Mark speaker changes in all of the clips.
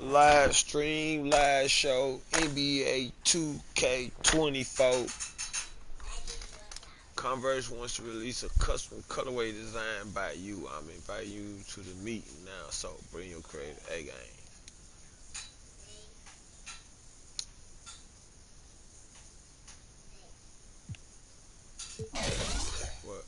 Speaker 1: Live stream, live show, NBA 2K24. Converse wants to release a custom colorway designed by you. I'm inviting you to the meeting now, so bring your creative A game. What?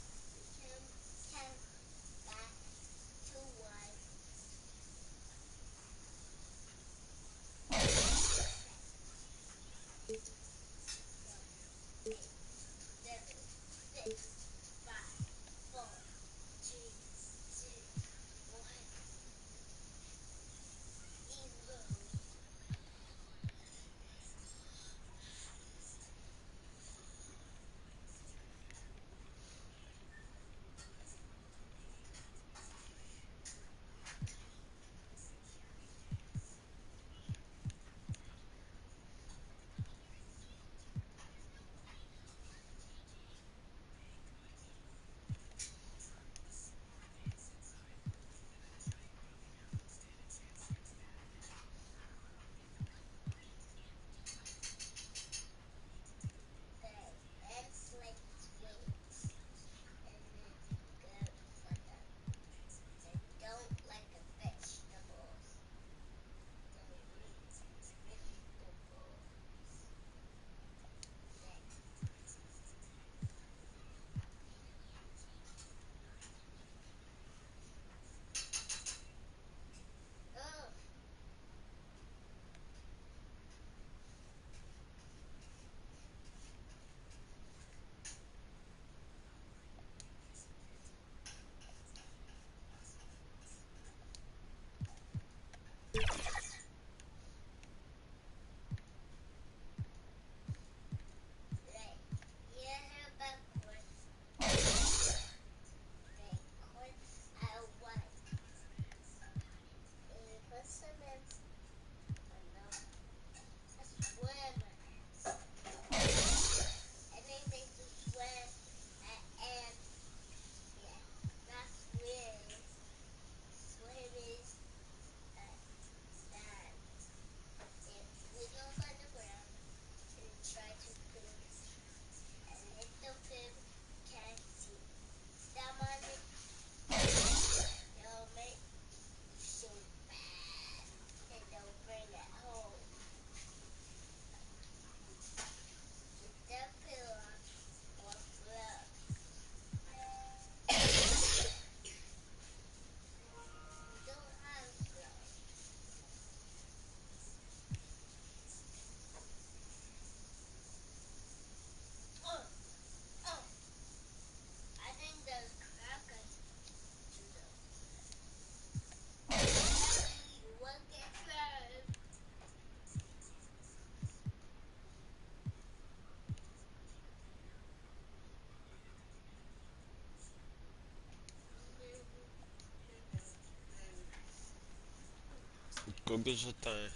Speaker 1: Go get your thing.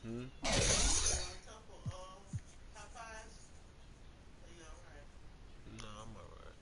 Speaker 1: Hmm? No, I'm alright.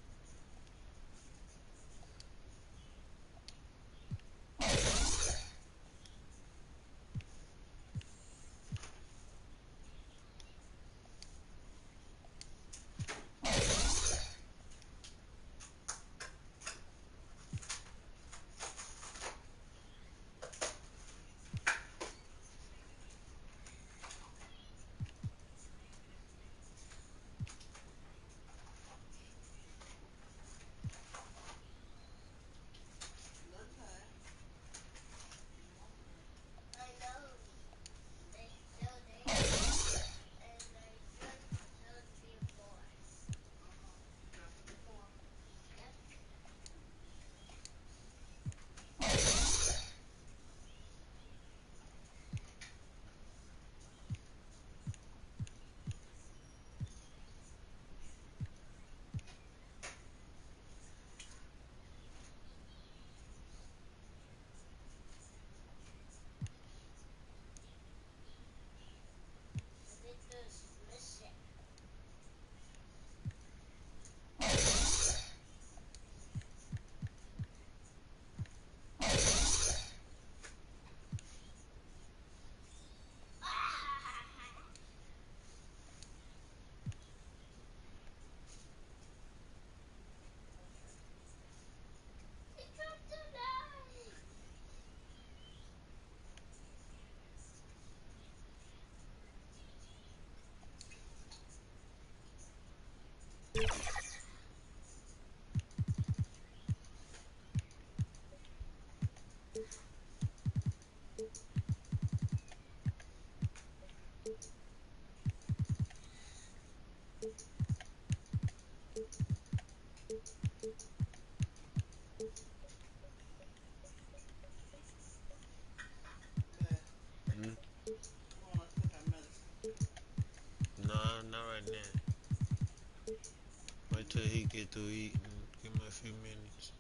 Speaker 1: till he get through eating. Give him a few minutes.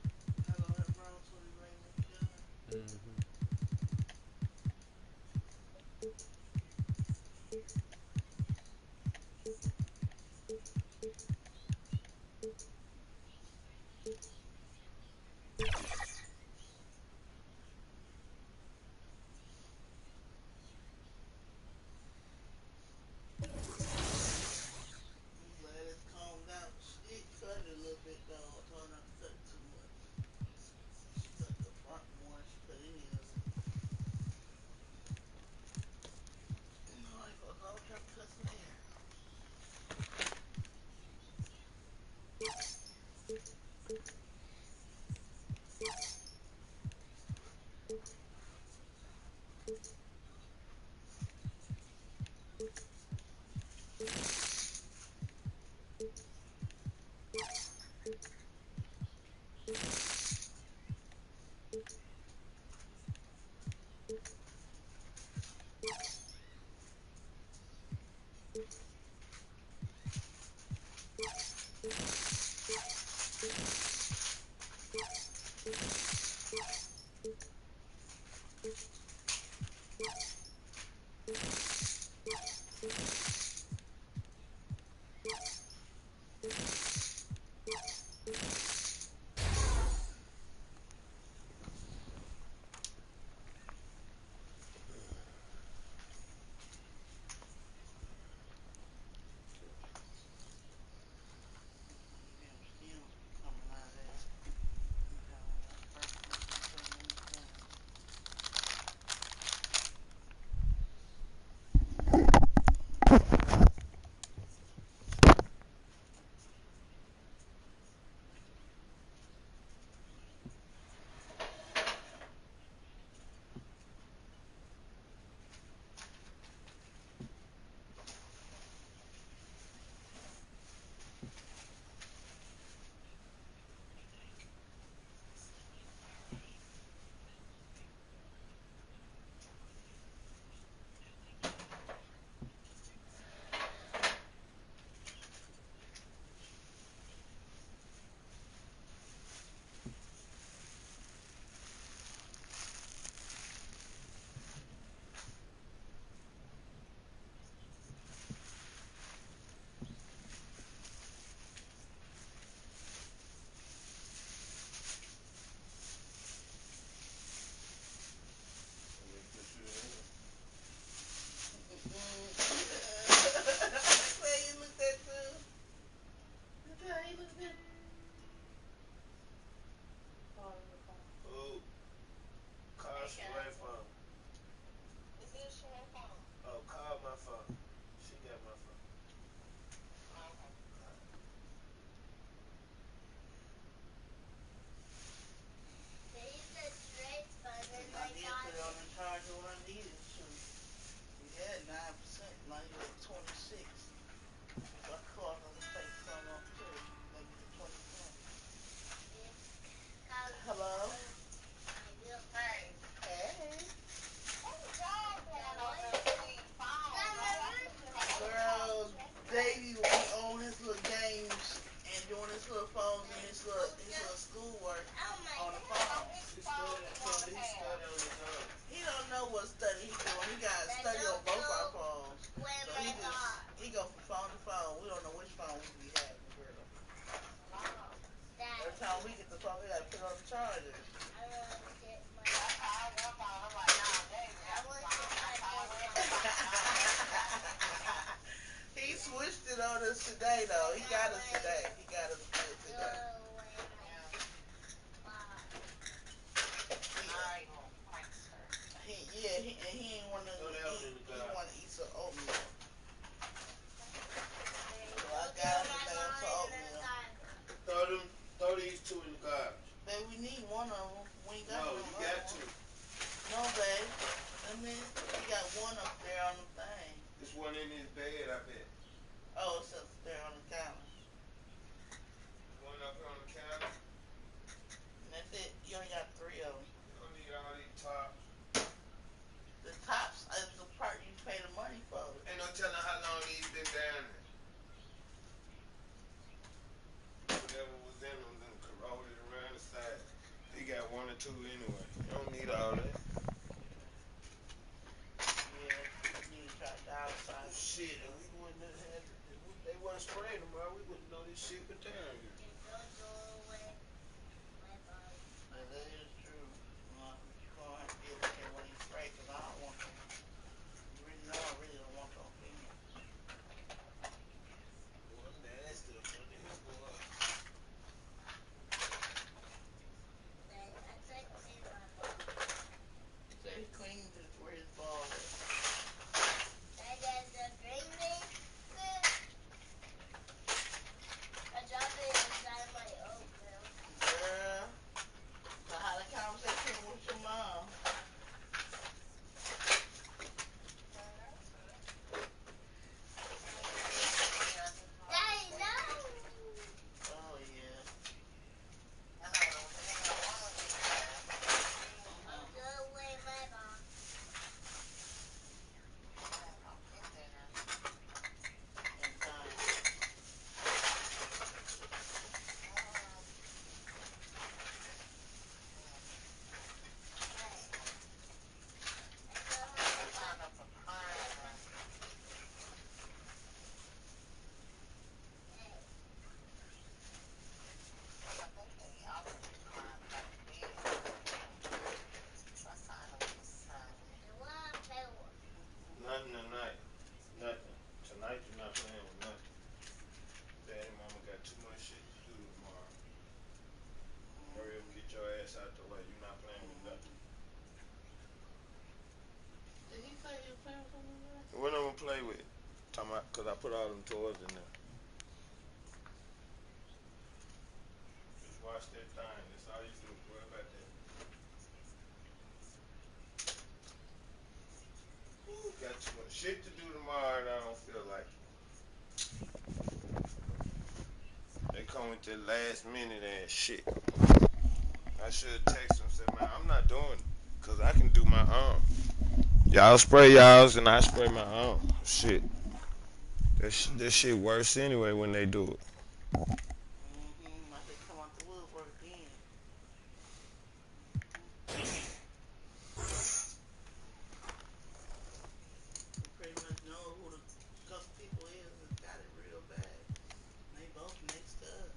Speaker 2: I know that brown till he bring me done.
Speaker 1: Hmm.
Speaker 2: I'm glad it's calmed down. She did cut it a little bit though. I told her not to cut it too much. She cut the front more than she cut any of it. No, I was all trying to cut some hair. Them stems be coming out of there. You gotta first get them done. That's where you looked at too. That's how you looked at. Part of the phone.
Speaker 1: Oh, call Sheree phone. Oh, call my phone. She got my phone.
Speaker 2: I did put it on the charger when I needed to. We had 9%, now you at 26. So I caught them to take some up too. Let me get 20 cents. Hello? Hey. Girl, Davey will be on his little games and doing his little phones and his little schoolwork on the phone.
Speaker 1: She studying. Tell me he studying on his own.
Speaker 2: He don't know what study he doing. He got study on both our phones. So he go from phone to phone. We don't know which phone we be having, girl. Every time we get the phone, we gotta put it on the charger. He switched it on us today, though. He got us today. He got us good today. And he ain't want to eat. He want to eat some oatmeal. So I got him to make some oatmeal.
Speaker 1: Throw these two in the garbage.
Speaker 2: Babe, we need one of them. We ain't got
Speaker 1: No, you got two.
Speaker 2: No, babe. I mean, we got one up there on the thing.
Speaker 1: There's one in his bed, I bet.
Speaker 2: Oh, it's up there on the counter.
Speaker 1: One up here on the counter.
Speaker 2: And that's it. You only got 3 of them.
Speaker 1: You don't need all these tops.
Speaker 2: The tops, the
Speaker 1: 2 anyway. You don't need all that.
Speaker 2: Yeah, you need to try to downsize.
Speaker 1: Shit, and we wouldn't have had it. If they wasn't spraying them, bro, we wouldn't know this shit could down here.
Speaker 2: Yeah, that is true. You're gonna have to deal with it when you spray, because I don't want to. You really know I really don't want to opinion.
Speaker 1: Boy, I'm nasty up under here, boy.
Speaker 2: He said he cleaned it where his ball is. Girl, so how the conversation with your mom? Oh, yeah. In time.
Speaker 1: Nothing tonight. Nothing. Tonight you're not playing with nothing. Daddy and mama got too much shit to do tomorrow. Hurry up and get your ass out the way. You're not playing with nothing.
Speaker 2: Did he say he was playing with something like that?
Speaker 1: What I'm gonna play with? Talking about, cause I put all them toys in there. Just watch that thing. That's all you do. Worry about that. Ooh, got too much shit to do tomorrow and I don't feel like it. They come with that last minute ass shit. I should text them and say, man, I'm not doing it. Cause I can do my own. Y'all spray y'all's and I spray my own. Shit. This shit worse anyway when they do it.
Speaker 2: I think come out the woodwork then. You pretty much know who the couple people is that got it real bad. They both next to us.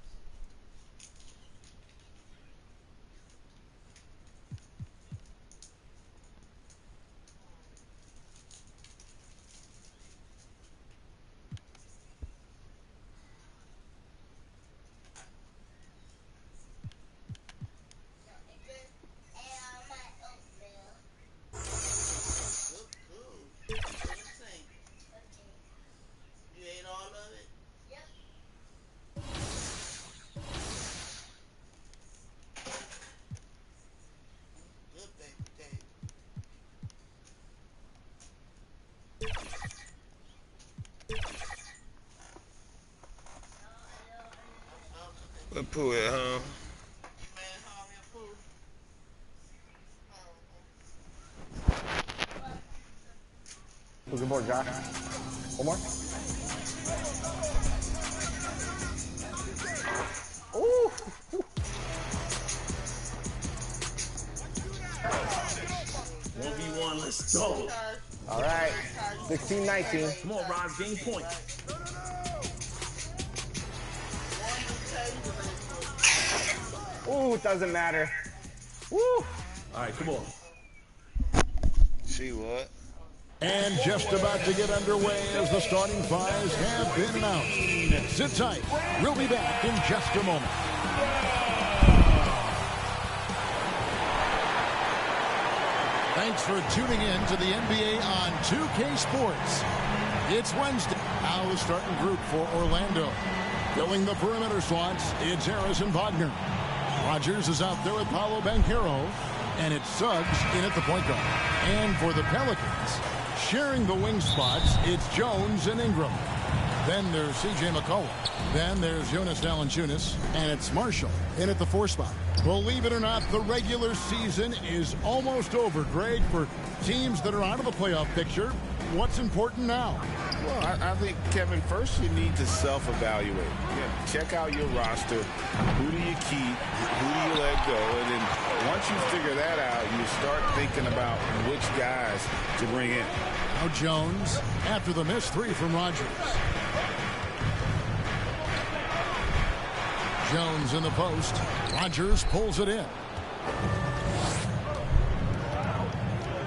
Speaker 2: Good. Let me sing. You ate all of it? Good, baby Dave.
Speaker 1: What poo at home?
Speaker 2: You made it home your food?
Speaker 3: Good board, Josh. One more. Ooh.
Speaker 4: 1v1, let's go.
Speaker 3: All right. 16-19.
Speaker 4: Come on, Rob, game point.
Speaker 3: Ooh, it doesn't matter. Woo.
Speaker 4: All right, come on.
Speaker 1: See what?
Speaker 5: And just about to get underway as the starting fives have been announced. Sit tight. We'll be back in just a moment. Thanks for tuning in to the NBA on 2K Sports. It's Wednesday. Now the starting group for Orlando. Filling the perimeter slots, it's Harrison Wagner. Rogers is out there with Paolo Banchero. And it's Suggs in at the point guard. And for the Pelicans, sharing the wing spots, it's Jones and Ingram. Then there's C.J. McCollum. Then there's Jonas Valanciunas. And it's Marshall in at the 4 spot. Believe it or not, the regular season is almost over, Greg. For teams that are out of the playoff picture, what's important now?
Speaker 6: Well, I think, Kevin, first you need to self-evaluate. Check out your roster. Who do you keep? Who do you let go? And then once you figure that out, you start thinking about which guys to bring in.
Speaker 5: Now Jones after the missed three from Rogers. Jones in the post. Rogers pulls it in.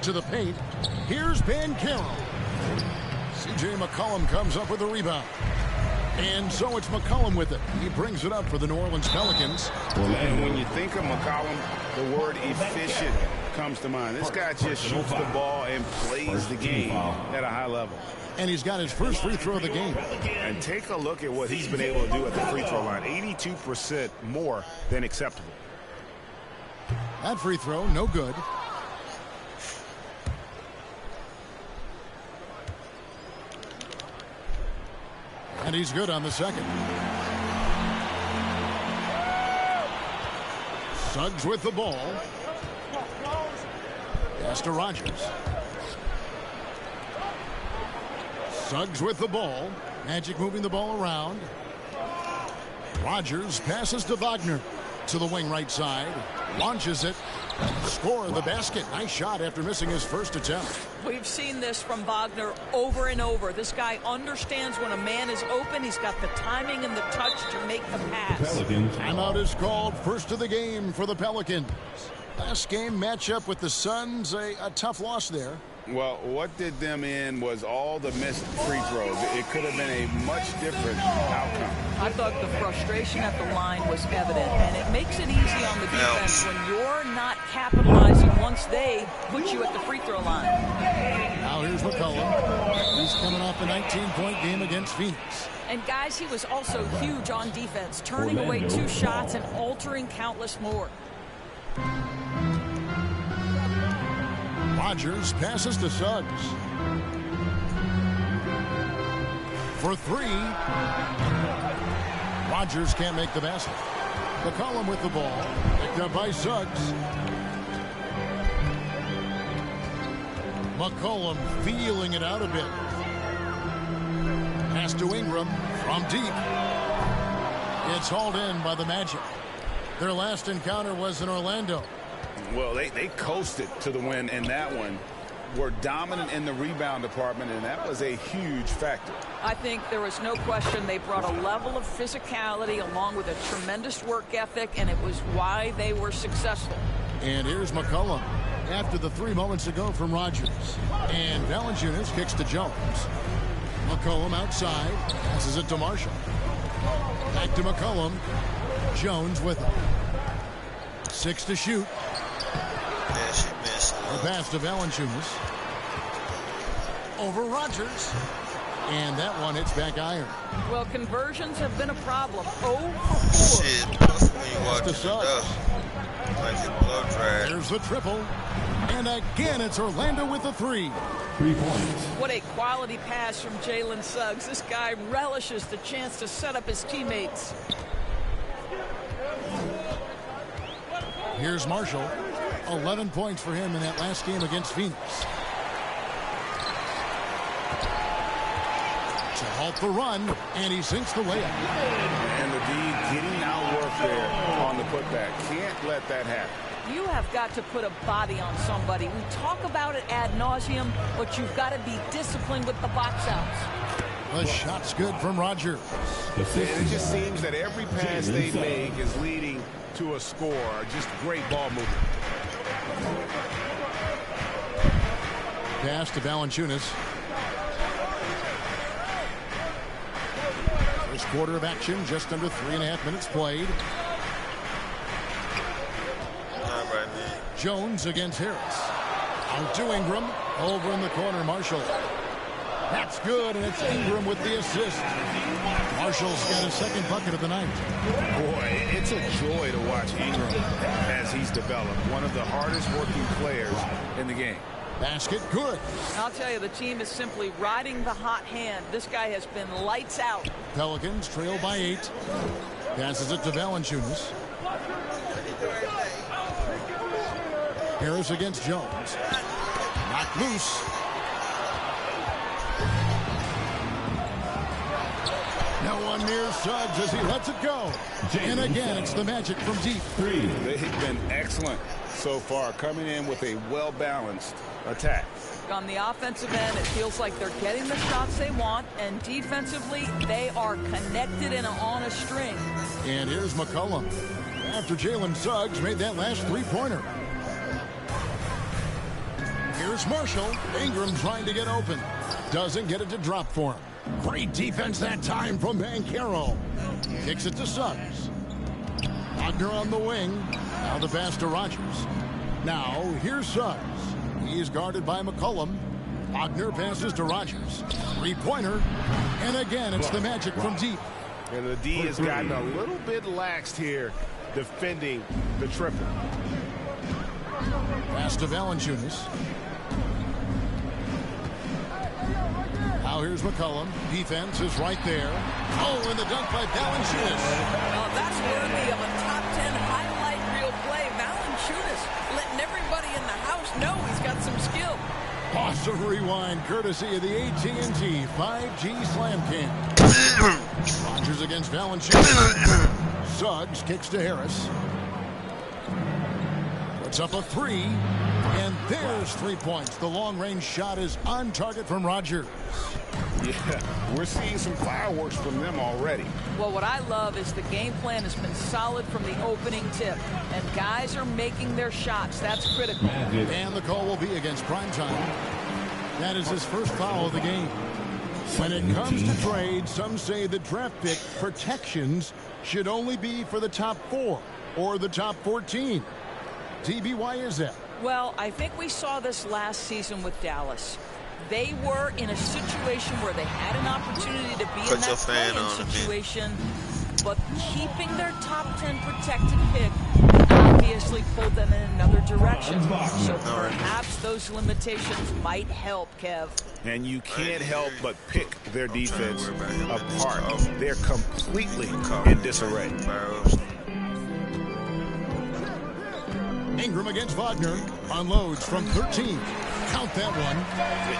Speaker 5: To the paint. Here's Ben Carroll. C.J. McCollum comes up with the rebound. And so it's McCollum with it. He brings it up for the New Orleans Pelicans.
Speaker 6: And when you think of McCollum, the word efficient comes to mind. This guy just shoots the ball and plays the game at a high level.
Speaker 5: And he's got his first free throw of the game.
Speaker 6: And take a look at what he's been able to do at the free throw line. 82% more than acceptable.
Speaker 5: That free throw, no good. And he's good on the second. Suggs with the ball. Pass to Rogers. Suggs with the ball. Magic moving the ball around. Rogers passes to Wagner. To the wing right side. Launches it. Score the basket. Nice shot after missing his first attempt.
Speaker 7: We've seen this from Wagner over and over. This guy understands when a man is open. He's got the timing and the touch to make the pass.
Speaker 5: Timeout is called. First of the game for the Pelicans. Last game matchup with the Suns. A tough loss there.
Speaker 6: Well, what did them in was all the missed free throws. It could have been a much different outcome.
Speaker 7: I thought the frustration at the line was evident, and it makes it easy on the defense when you're not capitalizing once they put you at the free throw line.
Speaker 5: Now here's McCollum. He's coming off a 19-point game against Phoenix.
Speaker 7: And guys, he was also huge on defense, turning away 2 shots and altering countless more.
Speaker 5: Rogers passes to Suggs. For 3. Rogers can't make the basket. McCollum with the ball. Picked up by Suggs. McCollum feeling it out a bit. Pass to Ingram from deep. It's hauled in by the Magic. Their last encounter was in Orlando.
Speaker 6: Well, they coasted to the win in that one. Were dominant in the rebound department, and that was a huge factor.
Speaker 7: I think there was no question they brought a level of physicality along with a tremendous work ethic, and it was why they were successful.
Speaker 5: And here's McCollum after the 3 moments ago from Rogers. And Valanciunas kicks to Jones. McCollum outside. Passes it to Marshall. Back to McCollum. Jones with it. 6 to shoot.
Speaker 1: Yeah, she missed.
Speaker 5: The pass to Valanciunas. Over Rogers. And that one hits back iron.
Speaker 7: Well, conversions have been a problem. 0 for 4.
Speaker 1: Shit, plus when you walk
Speaker 5: To
Speaker 1: to the
Speaker 5: Suggs.
Speaker 1: dust. Like it blow dry.
Speaker 5: There's the triple. And again, it's Orlando with the 3.
Speaker 4: 3 points.
Speaker 7: What a quality pass from Jalen Suggs. This guy relishes the chance to set up his teammates.
Speaker 5: Here's Marshall. 11 points for him in that last game against Phoenix. To halt the run, and he sinks the layup.
Speaker 6: And the D getting outworked there on the putback. Can't let that happen.
Speaker 7: You have got to put a body on somebody. We talk about it ad nauseum, but you've got to be disciplined with the box outs.
Speaker 5: The shot's good from Rogers.
Speaker 6: It just seems that every pass they make is leading to a score. Just great ball movement.
Speaker 5: Pass to Valanciunas. First quarter of action, just under 3.5 minutes played.
Speaker 1: Not right now.
Speaker 5: Jones against Harris. Out to Ingram. Over in the corner, Marshall. That's good, and it's Ingram with the assist. Marshall's got his second bucket of the night.
Speaker 6: Boy, it's a joy to watch Ingram as he's developed. One of the hardest working players in the game.
Speaker 5: Basket good.
Speaker 7: I'll tell you, the team is simply riding the hot hand. This guy has been lights out.
Speaker 5: Pelicans trail by 8. Passes it to Valanciunas. Harris against Jones. Knocked loose. one near Suggs as he lets it go. And again, it's the Magic from deep.
Speaker 6: They've been excellent so far, coming in with a well-balanced attack.
Speaker 7: On the offensive end, it feels like they're getting the shots they want, and defensively, they are connected and on a string.
Speaker 5: And here's McCollum after Jalen Suggs made that last three-pointer. Here's Marshall. Ingram trying to get open. Doesn't get it to drop for him. Great defense that time from Banchero. Kicks it to Suggs. Wagner on the wing. Now the pass to Rogers. Now here's Suggs. He's guarded by McCollum. Wagner passes to Rogers. Three-pointer. And again, it's the Magic from deep.
Speaker 6: And the D has gotten a little bit laxed here defending the triple.
Speaker 5: Pass to Valanciunas. Now here's McCollum. Defense is right there. Oh, and the dunk by Valanciunas.
Speaker 7: Oh, that's worthy of a top 10 highlight reel play. Valanciunas letting everybody in the house know he's got some skill.
Speaker 5: Awesome rewind, courtesy of the AT&T 5G Slam Cam. Rogers against Valanciunas. Suggs kicks to Harris. Puts up a three, and there's 3 points. The long-range shot is on target from Rogers.
Speaker 6: Yeah, we're seeing some fireworks from them already.
Speaker 7: Well, what I love is the game plan has been solid from the opening tip, and guys are making their shots. That's critical.
Speaker 5: And the call will be against Primetime. That is his first foul of the game. When it comes to trade, some say the draft pick protections should only be for the top 4 or the top 14. TB, why is that?
Speaker 7: Well, I think we saw this last season with Dallas. They were in a situation where they had an opportunity to be in that play-in situation, but keeping their top 10 protected pick obviously pulled them in another direction. So perhaps those limitations might help, Kev.
Speaker 6: And you can't help but pick their defense apart. They're completely in disarray.
Speaker 5: Ingram against Wagner. Unloads from 13. Count that one.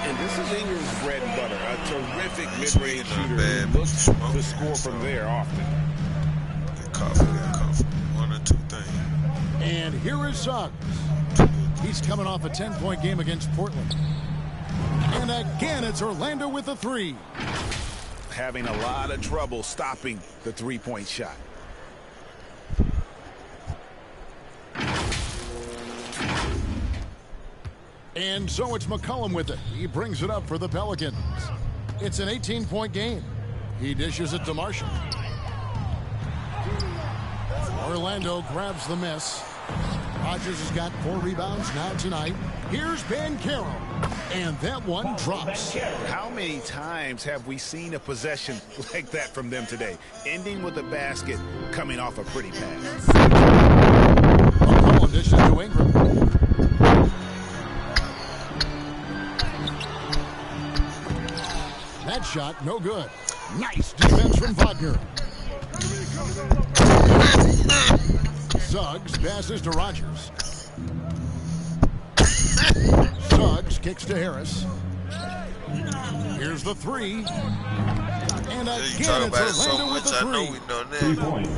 Speaker 6: And this is Ingram's bread and butter. A terrific mid-range shooter who looks to score from there often.
Speaker 1: Get coffee. One or two things.
Speaker 5: And here is Suggs. He's coming off a 10-point game against Portland. And again, it's Orlando with a three.
Speaker 6: Having a lot of trouble stopping the three-point shot.
Speaker 5: And so it's McCollum with it. He brings it up for the Pelicans. It's an 18-point game. He dishes it to Marshall. Orlando grabs the miss. Rogers has got 4 rebounds now tonight. Here's Banchero. And that one drops.
Speaker 6: How many times have we seen a possession like that from them today? Ending with a basket, coming off a pretty pass.
Speaker 5: McCollum dishes to Ingram. That shot, no good. Nice defense from Wagner. Suggs passes to Rogers. Suggs kicks to Harris. Here's the three. And again, it's Orlando with the 3.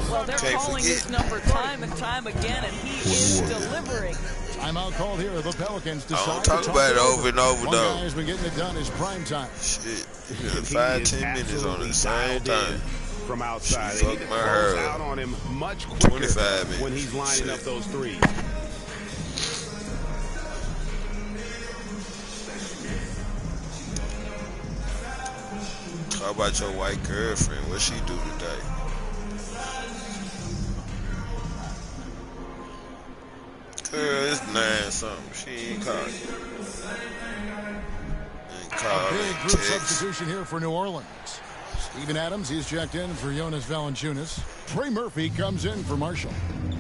Speaker 7: Well, they're calling his number time and time again, and he is delivering.
Speaker 5: Timeout called here. The Pelicans decide
Speaker 1: I don't talk about it over and over,
Speaker 5: One
Speaker 1: though.
Speaker 5: guy has been getting it done is prime time.
Speaker 1: Shit. 5-10 minutes on the same time.
Speaker 6: From outside.
Speaker 1: She
Speaker 6: They need
Speaker 1: fucked
Speaker 6: to
Speaker 1: my
Speaker 6: close
Speaker 1: hair
Speaker 6: out
Speaker 1: up.
Speaker 6: on him much quicker
Speaker 1: 25 minutes.
Speaker 6: when he's lining up those threes.
Speaker 1: How about your white girlfriend? What she do today? Girl, it's 9 something. She ain't called you. Ain't called
Speaker 5: Big
Speaker 1: me,
Speaker 5: group
Speaker 1: text.
Speaker 5: substitution here for New Orleans. Steven Adams, he's checked in for Jonas Valanciunas. Trey Murphy comes in for Marshall.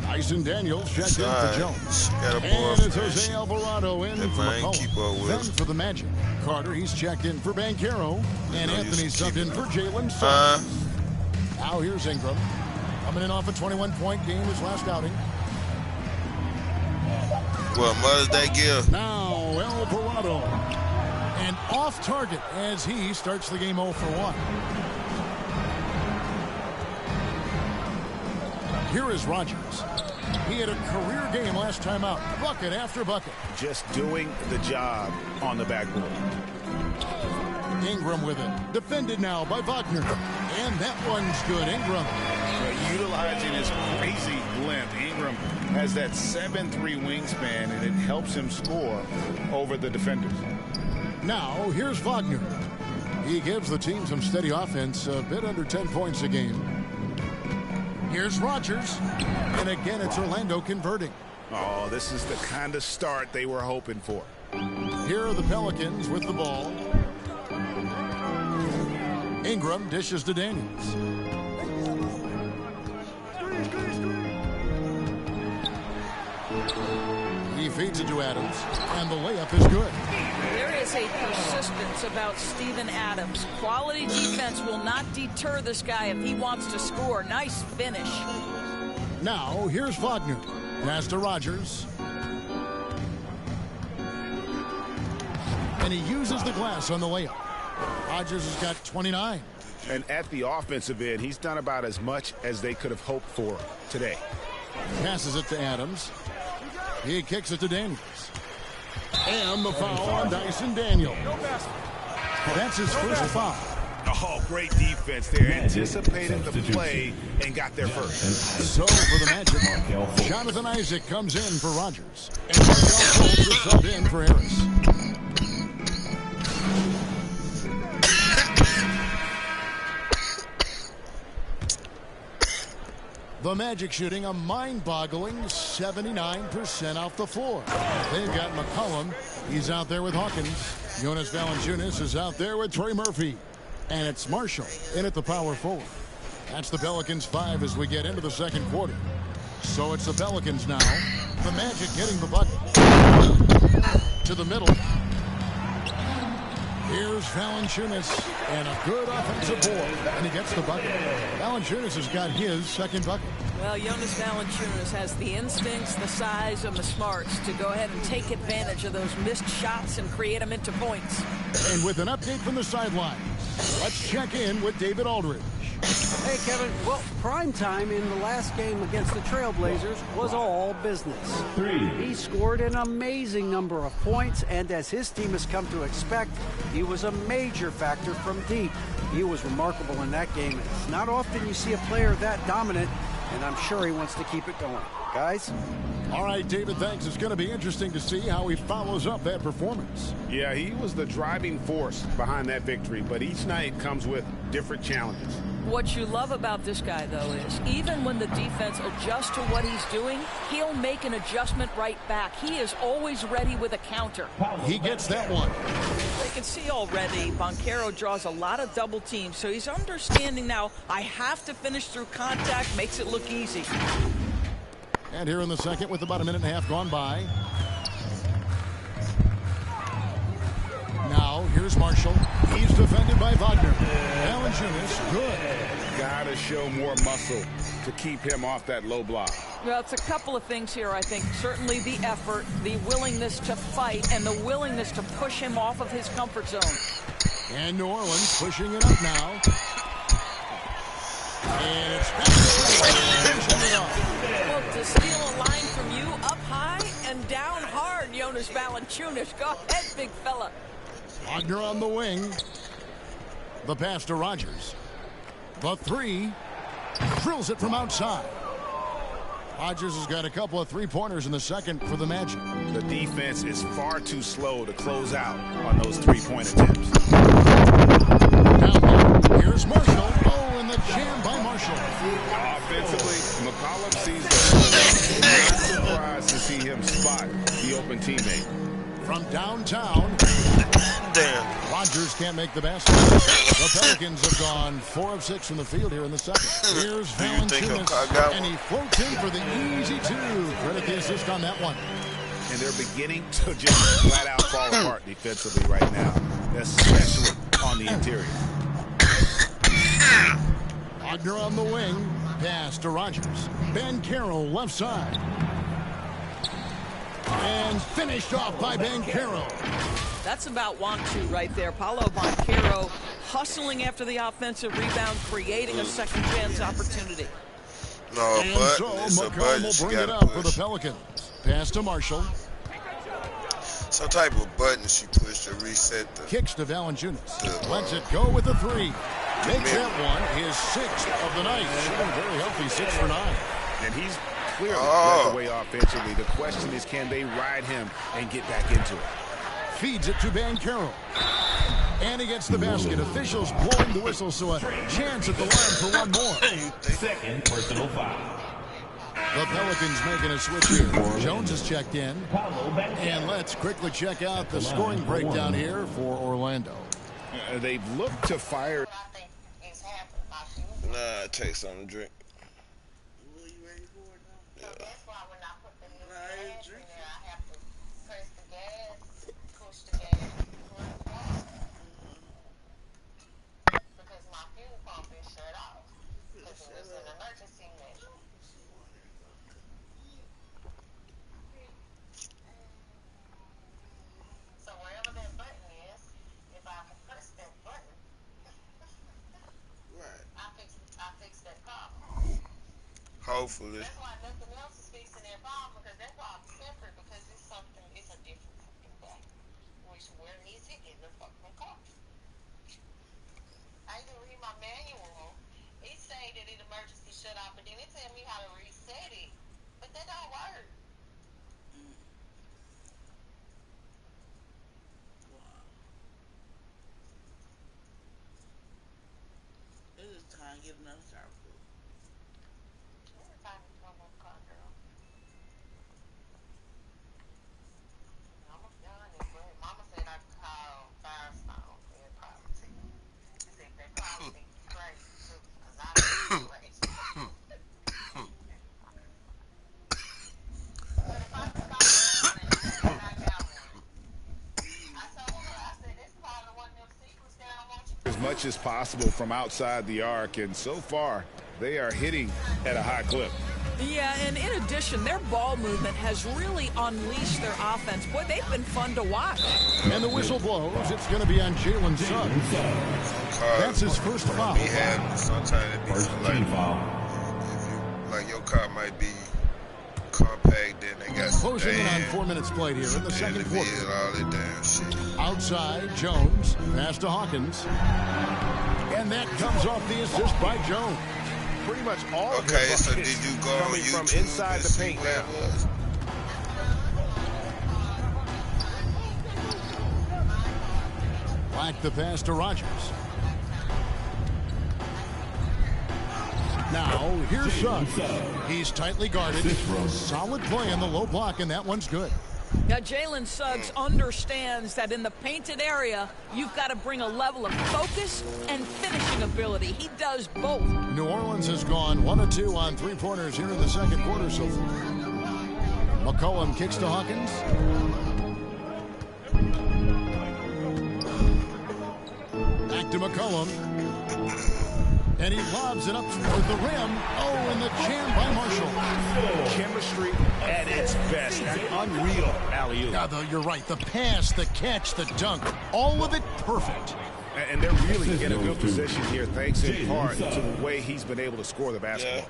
Speaker 5: Tyson Daniels checked in for Jones.
Speaker 1: She got a
Speaker 5: And it's
Speaker 1: boyfriend.
Speaker 5: Jose Alvarado in
Speaker 1: That
Speaker 5: for
Speaker 1: man keep up
Speaker 5: McCollum.
Speaker 1: with
Speaker 5: Then
Speaker 1: him.
Speaker 5: for the Magic. Carter, he's checked in for Banchero. And
Speaker 1: know you
Speaker 5: Anthony
Speaker 1: should
Speaker 5: subbed
Speaker 1: keep
Speaker 5: in
Speaker 1: it
Speaker 5: for
Speaker 1: up.
Speaker 5: Jalen Suggs. Now here's Ingram. Coming in off a 21-point game his last outing.
Speaker 1: Well, Mother's Day gift.
Speaker 5: Now Alvarado. And off target as he starts the game 0 for 1. Here is Rogers. He had a career game last time out. Bucket after bucket.
Speaker 6: Just doing the job on the backboard.
Speaker 5: Ingram with it. Defended now by Wagner. And that one's good. Ingram.
Speaker 6: Utilizing his crazy length. Ingram has that 7'3" wingspan, and it helps him score over the defenders.
Speaker 5: Now, here's Wagner. He gives the team some steady offense, a bit under 10 points a game. Here's Rogers. And again, it's Orlando converting.
Speaker 6: Oh, this is the kind of start they were hoping for.
Speaker 5: Here are the Pelicans with the ball. Ingram dishes to Daniels. He feeds it to Adams, and the layup is good.
Speaker 7: There is a persistence about Steven Adams. Quality defense will not deter this guy if he wants to score. Nice finish.
Speaker 5: Now, here's Wagner. Pass to Rogers. And he uses the glass on the layup. Rogers has got 29.
Speaker 6: And at the offensive end, he's done about as much as they could have hoped for today.
Speaker 5: Passes it to Adams. He kicks it to Daniels. And the foul on Dyson Daniel. That's his first foul.
Speaker 6: Oh, great defense there. Anticipated the play and got there first.
Speaker 5: So for the Magic, Jonathan Isaac comes in for Rogers. And Markel Fultz is subbed in for Harris. The Magic shooting a mind-boggling 79% off the floor. They've got McCollum. He's out there with Hawkins. Jonas Valanciunas is out there with Trey Murphy. And it's Marshall in at the power forward. That's the Pelicans 5 as we get into the second quarter. So it's the Pelicans now. The Magic getting the bucket. To the middle. Here's Valanciunas, and a good offensive board, and he gets the bucket. Valanciunas has got his second bucket.
Speaker 7: Well, Jonas Valanciunas has the instincts, the size, and the smarts to go ahead and take advantage of those missed shots and create them into points.
Speaker 5: And with an update from the sidelines, let's check in with David Aldridge.
Speaker 8: Hey, Kevin. Well, prime time in the last game against the Trailblazers was all business. He scored an amazing number of points, and as his team has come to expect, he was a major factor from deep. He was remarkable in that game. It's not often you see a player that dominant, and I'm sure he wants to keep it going. Guys?
Speaker 5: All right, David, thanks. It's going to be interesting to see how he follows up that performance.
Speaker 6: Yeah, he was the driving force behind that victory, but each night comes with different challenges.
Speaker 7: What you love about this guy, though, is even when the defense adjusts to what he's doing, he'll make an adjustment right back. He is always ready with a counter.
Speaker 5: He gets that one.
Speaker 7: They can see already Banchero draws a lot of double teams, so he's understanding now, I have to finish through contact, makes it look easy.
Speaker 5: And here in the second with about a minute and a half gone by. Now, here's Marshall. He's defended by Wagner. Valanciunas, good.
Speaker 6: Gotta show more muscle to keep him off that low block.
Speaker 7: Well, it's a couple of things here, I think. Certainly the effort, the willingness to fight, and the willingness to push him off of his comfort zone.
Speaker 5: And New Orleans pushing it up now. And it's finishing it off.
Speaker 7: Well, to steal a line from you up high and down hard, Jonas Valanciunas. Go ahead, big fella.
Speaker 5: Wagner on the wing. The pass to Rogers. The three. Drills it from outside. Rogers has got a couple of three-pointers in the second for the Magic.
Speaker 6: The defense is far too slow to close out on those three-point attempts.
Speaker 5: Now, here's Marshall. Oh, and the jam by Marshall.
Speaker 6: Offensively, McCollum sees the I'm surprised to see him spot the open teammate.
Speaker 5: From downtown.
Speaker 1: Damn.
Speaker 5: Rogers can't make the basket. The Pelicans have gone 4 of 6 from the field here in the second. Here's Valanciunas, and he floats in for the easy two. Credit the assist on that one.
Speaker 6: And they're beginning to just flat out fall apart defensively right now, especially on the interior.
Speaker 5: Wagner on the wing. Pass to Rogers. Banchero left side. And finished off by Banchero.
Speaker 7: That's about want to right there. Paolo Banchero hustling after the offensive rebound, creating a second chance opportunity.
Speaker 1: No,
Speaker 5: And
Speaker 1: but
Speaker 5: so
Speaker 1: it's a
Speaker 5: McCollum
Speaker 1: button
Speaker 5: will
Speaker 1: she
Speaker 5: bring it
Speaker 1: gotta
Speaker 5: out for the
Speaker 1: push.
Speaker 5: Pelicans. Pass to Marshall.
Speaker 1: Some type of button she pushed to reset the.
Speaker 5: Kicks to Valanciunas. Lets it go with the three. Makes that one his 6th of the night. Shooting very healthy, 6 for 9.
Speaker 6: And he's clearly led the way offensively. The question is, can they ride him and get back into it?
Speaker 5: Feeds it to Banchero. And he gets the basket. Officials blowing the whistle, so a chance at the line for one more.
Speaker 4: Second personal foul.
Speaker 5: The Pelicans making a switch here. Jones has checked in. And let's quickly check out the scoring breakdown here for Orlando.
Speaker 6: They've looked to fire.
Speaker 1: Nah, take something to drink.
Speaker 2: Well, you ready for it now?
Speaker 1: Yeah.
Speaker 9: That's why when I put the new
Speaker 2: Nah, I ain't
Speaker 9: gas in
Speaker 2: drinking.
Speaker 9: there, I have to press the gas, push the gas, push the gas. Because my fuel pump is shut off. Because it was an emergency measure. So wherever that button is, if I can press that button,
Speaker 2: Right.
Speaker 9: I fix that problem.
Speaker 1: Hopefully.
Speaker 9: That's why nothing else is fixing that problem, because that problem's separate, because it's a different fucking thing. Which, where is it in the fucking car? I even read my manual. It say that it emergency shut off, but then it tell me how to reset it. But that don't work.
Speaker 2: Wow. It is time to get another car put.
Speaker 9: Every time you come up car, girl. I'm done it, but Mama said I could call Firestone for their policy. She said their policy is crazy too, because I don't do crazy. But if I could call them, I got one. I told her, I said, this probably one of them secrets that I want you to
Speaker 6: As much as possible from outside the arc, and so far they are hitting at a high clip.
Speaker 7: Yeah, and in addition, their ball movement has really unleashed their offense. Boy, they've been fun to watch.
Speaker 5: And the whistle blows. It's going to be on Jalen Suggs. That's his first foul.
Speaker 1: We have sometimes it be
Speaker 4: First
Speaker 1: like,
Speaker 4: team foul.
Speaker 1: if you like your car might be compact, then they got some
Speaker 5: Closing in on
Speaker 1: damn
Speaker 5: 4 minutes played here in the second quarter.
Speaker 1: all that damn shit.
Speaker 5: Outside, Jones. Pass to Hawkins. And that comes off the assist by Jones.
Speaker 6: Pretty much all of
Speaker 1: Okay,
Speaker 6: their
Speaker 1: so did
Speaker 6: buckets
Speaker 1: you go on
Speaker 6: coming from
Speaker 1: YouTube
Speaker 6: inside
Speaker 1: and
Speaker 6: the
Speaker 1: see
Speaker 6: paint
Speaker 1: where
Speaker 6: now.
Speaker 1: it was?
Speaker 5: Black the pass to Rogers. Now, here's Suggs. He's tightly guarded. Solid play in the low block, and that one's good.
Speaker 7: Now, Jalen Suggs understands that in the painted area, you've got to bring a level of focus and finishing ability. He does both.
Speaker 5: New Orleans has gone 1 of 2 on three-pointers here in the second quarter so far. McCollum kicks to Hawkins. Back to McCollum. And he lobs it up toward the rim. Oh, and the jam by Marshall.
Speaker 6: Chemistry at its best. Unreal alley-oop.
Speaker 5: Yeah, though, you're right. The pass, the catch, the dunk, all of it perfect.
Speaker 6: And they're really in a good position here, thanks in part to the way he's been able to score the basketball.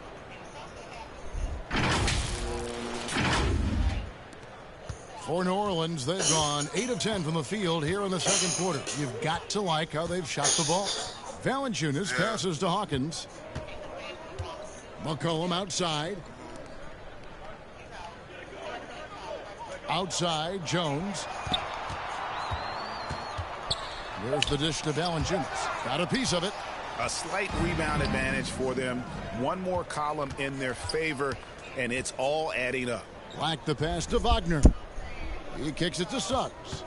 Speaker 5: For New Orleans, they've gone 8 of 10 from the field here in the second quarter. You've got to like how they've shot the ball. Valanciunas passes to Hawkins. McCollum outside. Outside, Jones. There's the dish to Valanciunas. Got a piece of it.
Speaker 6: A slight rebound advantage for them. One more column in their favor, and it's all adding up.
Speaker 5: Black the pass to Wagner. He kicks it to Suggs.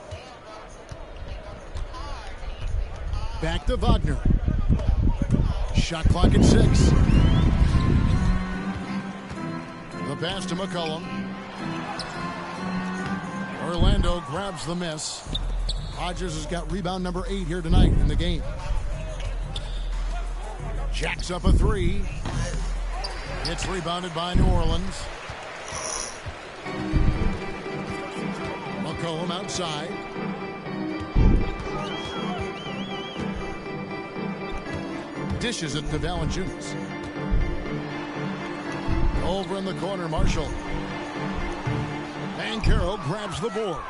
Speaker 5: Back to Wagner. Shot clock at 6. The pass to McCollum. Orlando grabs the miss. Rodgers has got rebound number 8 here tonight in the game. Jacks up a 3. It's rebounded by New Orleans. McCollum outside. Dishes it to Valanciunas. over in the corner, Marshall. Banchero grabs the board.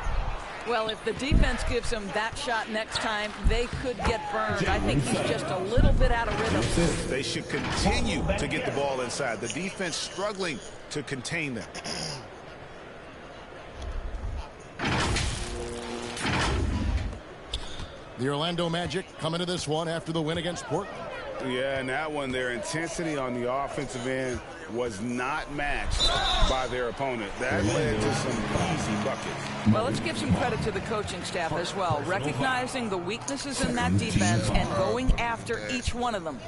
Speaker 7: Well, if the defense gives him that shot next time, they could get burned. I think he's just a little bit out of rhythm.
Speaker 6: They should continue to get the ball inside. The defense struggling to contain them.
Speaker 5: The Orlando Magic coming to this one after the win against Portland.
Speaker 6: Yeah, and that one, their intensity on the offensive end was not matched by their opponent. That led to some easy buckets.
Speaker 7: Well, let's give some credit to the coaching staff as well, recognizing the weaknesses in that defense and going after each one of them.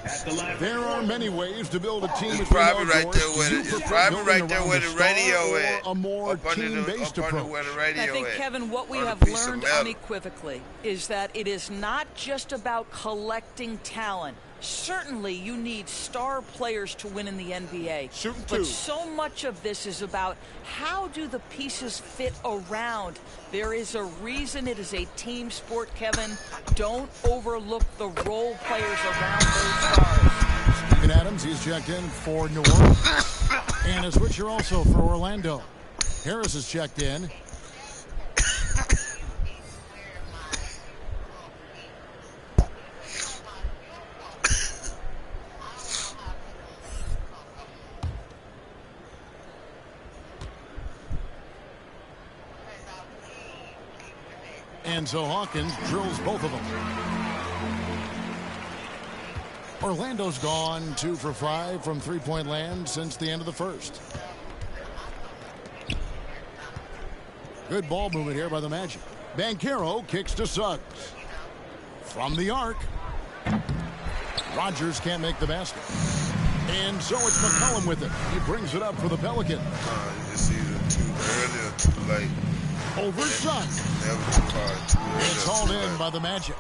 Speaker 5: There are many ways to build a team.
Speaker 1: It's probably right there with it. It's probably right there where the radio at.
Speaker 5: A more team-based approach.
Speaker 7: I think, Kevin, what we have learned unequivocally is that it is not just about collecting talent. Certainly, you need star players to win in the NBA. But so much of this is about how do the pieces fit around. There is a reason it is a team sport, Kevin. Don't overlook the role players around those stars.
Speaker 5: Steven Adams, he's checked in for New Orleans. And a switcher also for Orlando. Harris is checked in. And so Hawkins drills both of them. Orlando's gone 2 for 5 from three-point land since the end of the first. Good ball movement here by the Magic. Banchero kicks to Suggs. From the arc. Rogers can't make the basket. And so it's McCollum with it. He brings it up for the Pelicans.
Speaker 1: You just either too early or too late.
Speaker 5: Over Suggs.
Speaker 1: Never too hard. Too early.
Speaker 5: It's hauled in by the Magic.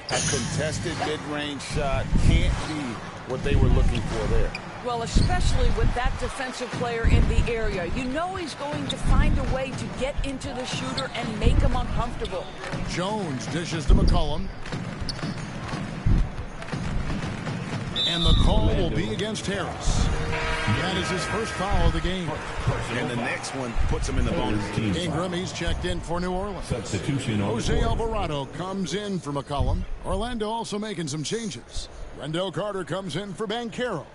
Speaker 6: A contested mid-range shot can't be what they were looking for there.
Speaker 7: Well, especially with that defensive player in the area. You know he's going to find a way to get into the shooter and make him uncomfortable.
Speaker 5: Jones dishes to McCollum. And the call will be against Harris. That is his first foul of the game.
Speaker 6: And the next one puts him in the bonus.
Speaker 5: Ingram, he's checked in for New Orleans.
Speaker 4: Substitution.
Speaker 5: Jose Alvarado comes in for McCollum. Orlando also making some changes. Wendell Carter comes in for Banchero.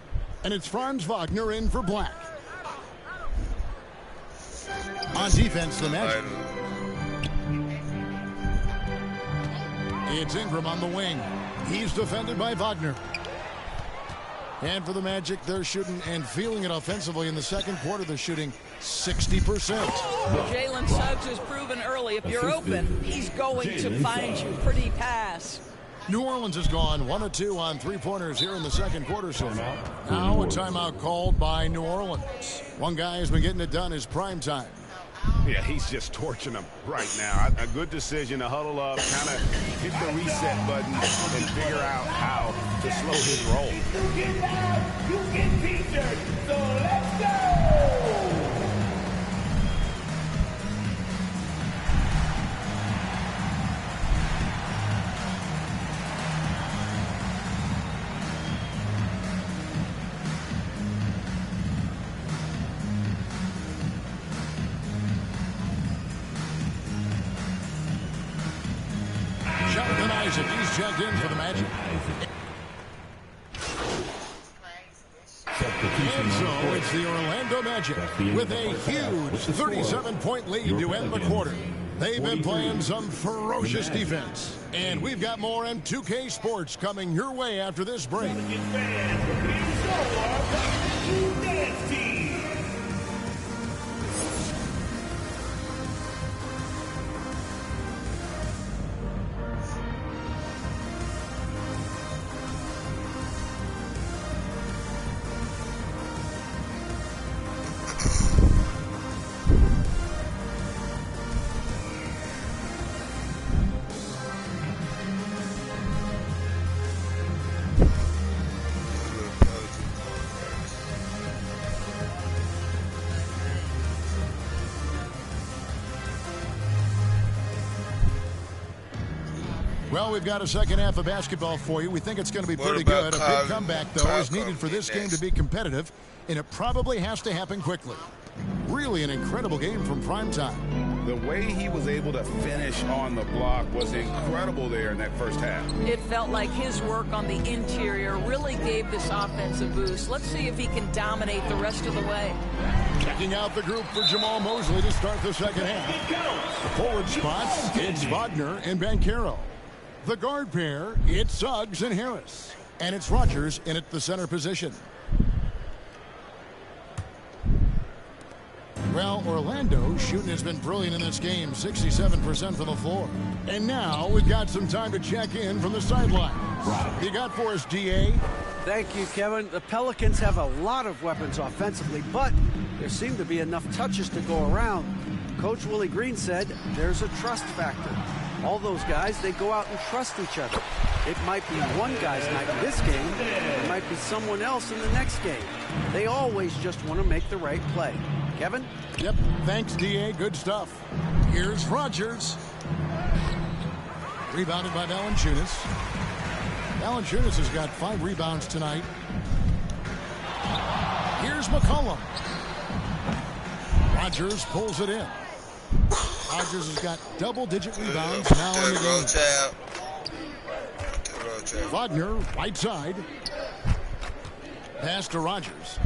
Speaker 5: And it's Franz Wagner in for Black. On defense, the Magic. It's Ingram on the wing. He's defended by Wagner. And for the Magic, they're shooting and feeling it offensively in the second quarter. They're shooting 60%.
Speaker 7: Jalen Suggs has proven early, if you're open, he's going to find you. Pretty pass.
Speaker 5: New Orleans has gone 1 of 2 on three-pointers here in the second quarter so far. Now a timeout called by New Orleans. One guy who's been getting it done is prime time.
Speaker 6: Yeah, he's just torching them right now. A good decision to huddle up, kind of hit the reset button and figure out how to slow his roll.
Speaker 10: You get loud, you get featured, so let's go!
Speaker 5: He's checked in for the Magic. And so it's the Orlando Magic with a huge 37-point lead to end the quarter. They've been playing some ferocious defense. And we've got more M2K Sports coming your way after this break. Well, we've got a second half of basketball for you. We think it's going to be pretty good. A big comeback, though, is needed for this game to be competitive, and it probably has to happen quickly. Really an incredible game from primetime.
Speaker 6: The way he was able to finish on the block was incredible there in that first half.
Speaker 7: It felt like his work on the interior really gave this offense a boost. Let's see if he can dominate the rest of the way.
Speaker 5: Checking out the group for Jamal Mosley to start the second half. The forward spots, it's Wagner and Banchero. The guard pair, it's Suggs and Harris. And it's Rogers in at the center position. Well, Orlando shooting has been brilliant in this game, 67% from the floor. And now we've got some time to check in from the sideline. You got for us, DA?
Speaker 8: Thank you, Kevin. The Pelicans have a lot of weapons offensively, but there seem to be enough touches to go around. Coach Willie Green said there's a trust factor. All those guys, they go out and trust each other. It might be one guy's night in this game. It might be someone else in the next game. They always just want to make the right play. Kevin?
Speaker 5: Yep, thanks, DA. Good stuff. Here's Rogers. Rebounded by Valanciunas. Valanciunas has got 5 rebounds tonight. Here's McCollum. Rogers pulls it in. Rogers has got double-digit rebounds now in the game. Wagner, right side. Pass to Rogers.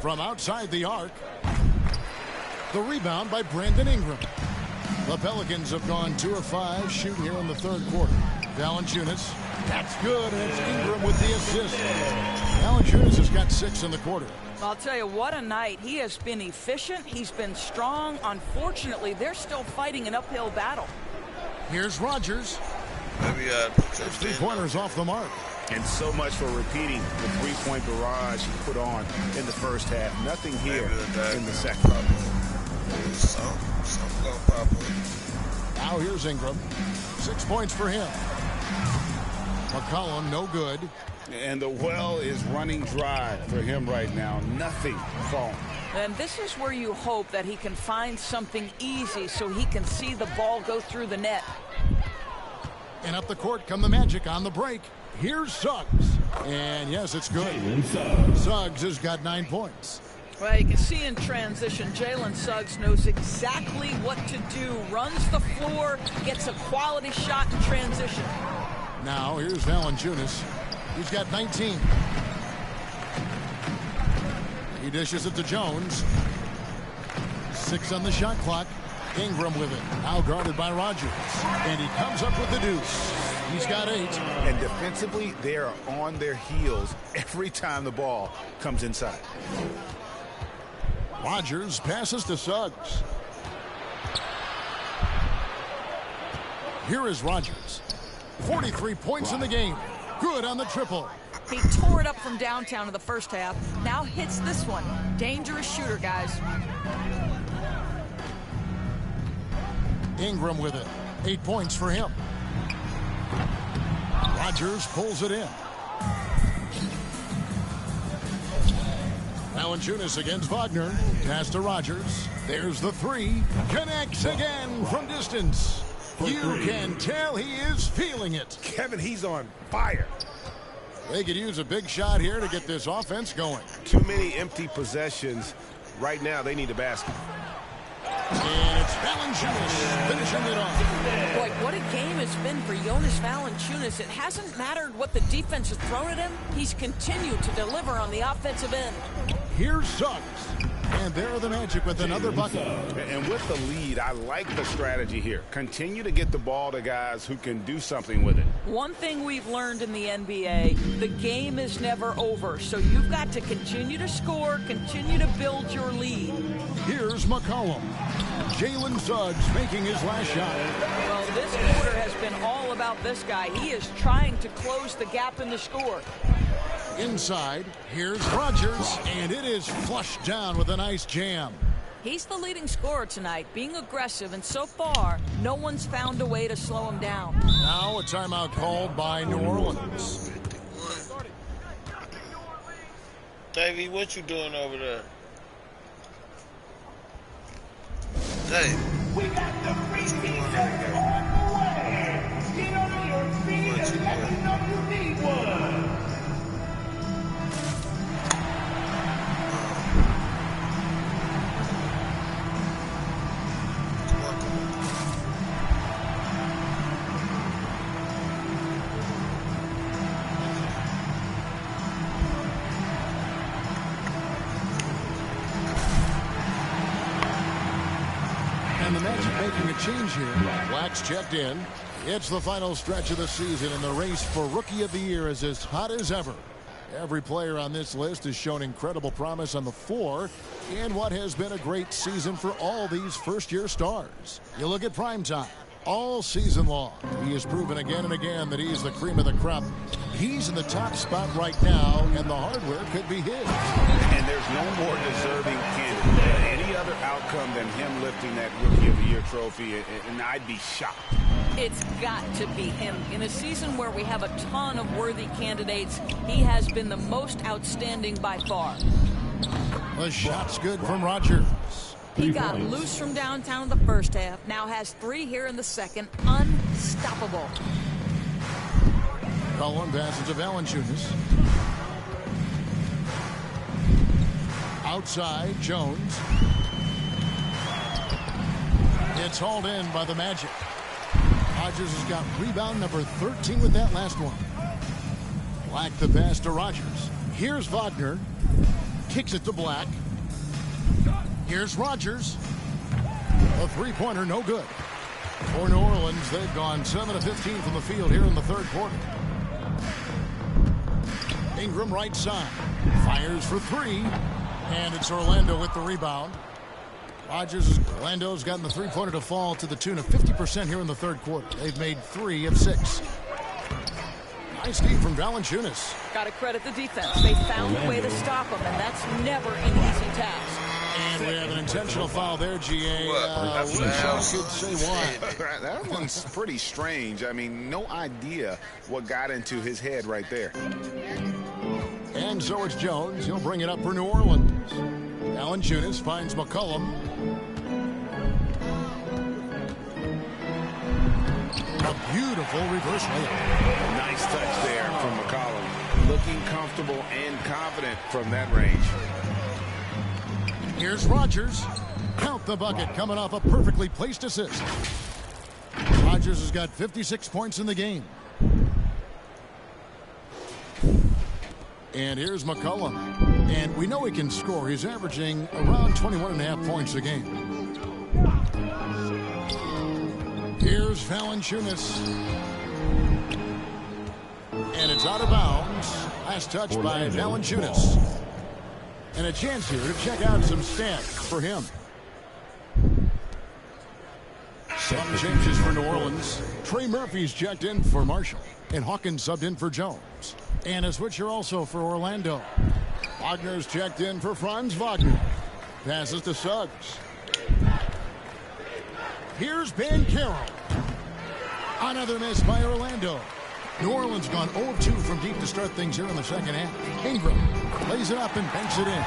Speaker 5: From outside the arc. The rebound by Brandon Ingram. The Pelicans have gone 2 of 5 shooting here in the third quarter. Valanciunas. That's good, and it's Ingram with the assist. Valanciunas has got 6 in the quarter.
Speaker 7: I'll tell you, what a night. He has been efficient. He's been strong. Unfortunately, they're still fighting an uphill battle.
Speaker 5: Here's Rogers. There's 3 pointers off the mark.
Speaker 6: And so much for repeating the three-point barrage he put on in the first half. Nothing here in the second.
Speaker 5: Now here's Ingram. 6 points for him. McCollum, no good.
Speaker 6: And the well is running dry for him right now. Nothing falling.
Speaker 7: And this is where you hope that he can find something easy so he can see the ball go through the net.
Speaker 5: And up the court come the Magic on the break. Here's Suggs. And yes, it's good. Suggs has got 9 points.
Speaker 7: Well, you can see in transition, Jalen Suggs knows exactly what to do. Runs the floor, gets a quality shot in transition.
Speaker 5: Now here's Valanciunas. He's got 19. He dishes it to Jones. 6 on the shot clock. Ingram with it. Now guarded by Rogers. And he comes up with the deuce. He's got 8.
Speaker 6: And defensively, they are on their heels every time the ball comes inside.
Speaker 5: Rogers passes to Suggs. Here is Rogers. 43 points in the game. Good on the triple.
Speaker 7: He tore it up from downtown in the first half. Now hits this one. Dangerous shooter, guys.
Speaker 5: Ingram with it. 8 points for him. Rogers pulls it in. Valanciunas against Wagner. Pass to Rogers. There's the 3. Connects again from distance. You can tell he is feeling it.
Speaker 6: Kevin, he's on fire.
Speaker 5: They could use a big shot here to get this offense going.
Speaker 6: Too many empty possessions. Right now, they need a basket.
Speaker 5: And it's Valanciunas finishing it off.
Speaker 7: Boy, what a game it's been for Jonas Valanciunas. It hasn't mattered what the defense has thrown at him. He's continued to deliver on the offensive end.
Speaker 5: Here's Suggs. And there are the Magic with another bucket.
Speaker 6: And with the lead, I like the strategy here. Continue to get the ball to guys who can do something with it.
Speaker 7: One thing we've learned in the NBA, the game is never over. So you've got to continue to score, continue to build your lead.
Speaker 5: Here's McCollum. Jalen Suggs making his last shot.
Speaker 7: Well, this quarter has been all about this guy. He is trying to close the gap in the score.
Speaker 5: Inside, here's Rogers, and it is flushed down with a nice jam.
Speaker 7: He's the leading scorer tonight, being aggressive, and so far, no one's found a way to slow him down.
Speaker 5: Now a timeout called by New Orleans.
Speaker 1: Davey, what you doing over there? Dave.
Speaker 10: We got the free pizza on the way. Get on your feet.
Speaker 5: And the Magic making a change here. Black's checked in. It's the final stretch of the season, and the race for Rookie of the Year is as hot as ever. Every player on this list has shown incredible promise on the floor in what has been a great season for all these first-year stars. You look at primetime. All season long, he has proven again and again that he's the cream of the crop. He's in the top spot right now, and the hardware could be his.
Speaker 6: And there's no more deserving candidate. Any other outcome than him lifting that Rookie of the Year trophy, and I'd be shocked.
Speaker 7: It's got to be him. In a season where we have a ton of worthy candidates, he has been the most outstanding by far.
Speaker 5: The shot's good from Rogers.
Speaker 7: He got loose from downtown in the first half, now has 3 here in the second. Unstoppable.
Speaker 5: Cullen passes to Valanciunas. Outside, Jones. It's hauled in by the Magic. Rogers has got rebound number 13 with that last one. Black the pass to Rogers. Here's Wagner. Kicks it to Black. Here's Rogers. A three-pointer, no good. For New Orleans, they've gone 7 of 15 from the field here in the third quarter. Ingram right side. Fires for 3. And it's Orlando with the rebound. Orlando's gotten the three-pointer to fall to the tune of 50% here in the third quarter. They've made 3 of 6. Nice deep from Valanciunas.
Speaker 7: Got to credit the defense. They found a way to stop him, and that's never an easy task.
Speaker 5: And we have an intentional foul there, GA. I wish I could say why.
Speaker 6: That one's pretty strange. I mean, no idea what got into his head right there.
Speaker 5: And so it's Jones. He'll bring it up for New Orleans. Valanciunas finds McCollum. A beautiful reverse layup.
Speaker 6: Nice touch there from McCollum. Looking comfortable and confident from that range.
Speaker 5: Here's Rogers. Count the bucket coming off a perfectly placed assist. Rogers has got 56 points in the game. And here's McCollum. And we know he can score. He's averaging around 21.5 points a game. Here's Valanciunas. And it's out of bounds. Last touch by Valanciunas. And a chance here to check out some stats for him. Some changes for New Orleans. Trey Murphy's checked in for Marshall. And Hawkins subbed in for Jones. And a switcher also for Orlando. Wagner's checked in for Franz Wagner. Passes to Suggs. Here's Banchero. Another miss by Orlando. New Orleans gone 0-2 from deep to start things here in the second half. Ingram lays it up and banks it in.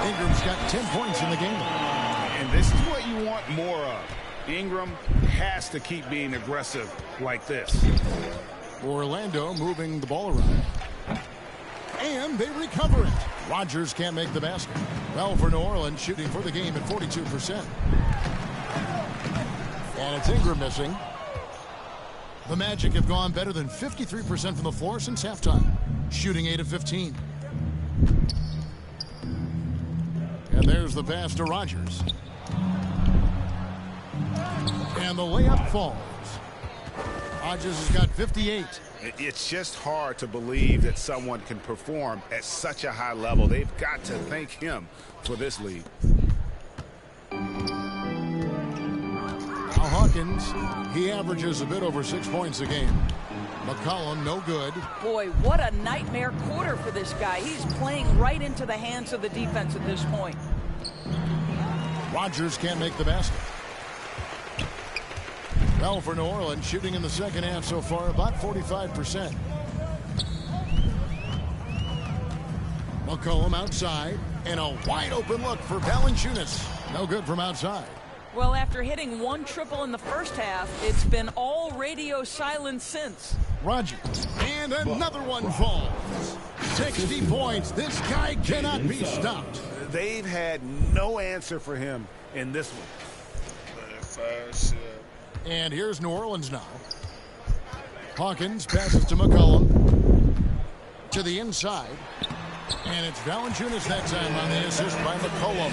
Speaker 5: Ingram's got 10 points in the game.
Speaker 6: And this is what you want more of. Ingram has to keep being aggressive like this.
Speaker 5: Orlando moving the ball around. And they recover it. Rogers can't make the basket. Well, for New Orleans, shooting for the game at 42%. And it's Ingram missing. The Magic have gone better than 53% from the floor since halftime, shooting 8 of 15. And there's the pass to Rogers. And the layup falls. Rogers has got 58.
Speaker 6: It's just hard to believe that someone can perform at such a high level. They've got to thank him for this lead.
Speaker 5: Now Hawkins, he averages a bit over 6 points a game. McCollum, no good.
Speaker 7: Boy, what a nightmare quarter for this guy. He's playing right into the hands of the defense at this point.
Speaker 5: Rogers can't make the basket. Well, for New Orleans, shooting in the second half so far, about 45%. McCollum outside, and a wide open look for Valanciunas. No good from outside.
Speaker 7: Well, after hitting 1 triple in the first half, it's been all radio silence since.
Speaker 5: Rogers, and another one falls. 60 points. This guy cannot be stopped.
Speaker 6: They've had no answer for him in this one.
Speaker 5: And here's New Orleans now. Hawkins passes to McCollum. To the inside. And it's Valanciunas that time on the assist by McCollum.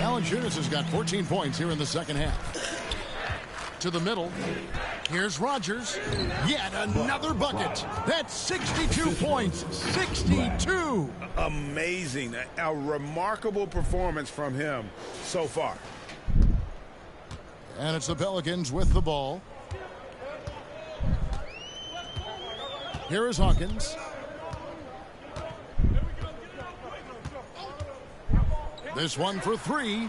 Speaker 5: Valanciunas has got 14 points here in the second half. To the middle. Here's Rogers. Yet another bucket. That's 62 points. 62.
Speaker 6: Amazing. A remarkable performance from him so far.
Speaker 5: And it's the Pelicans with the ball. Here is Hawkins. This one for three.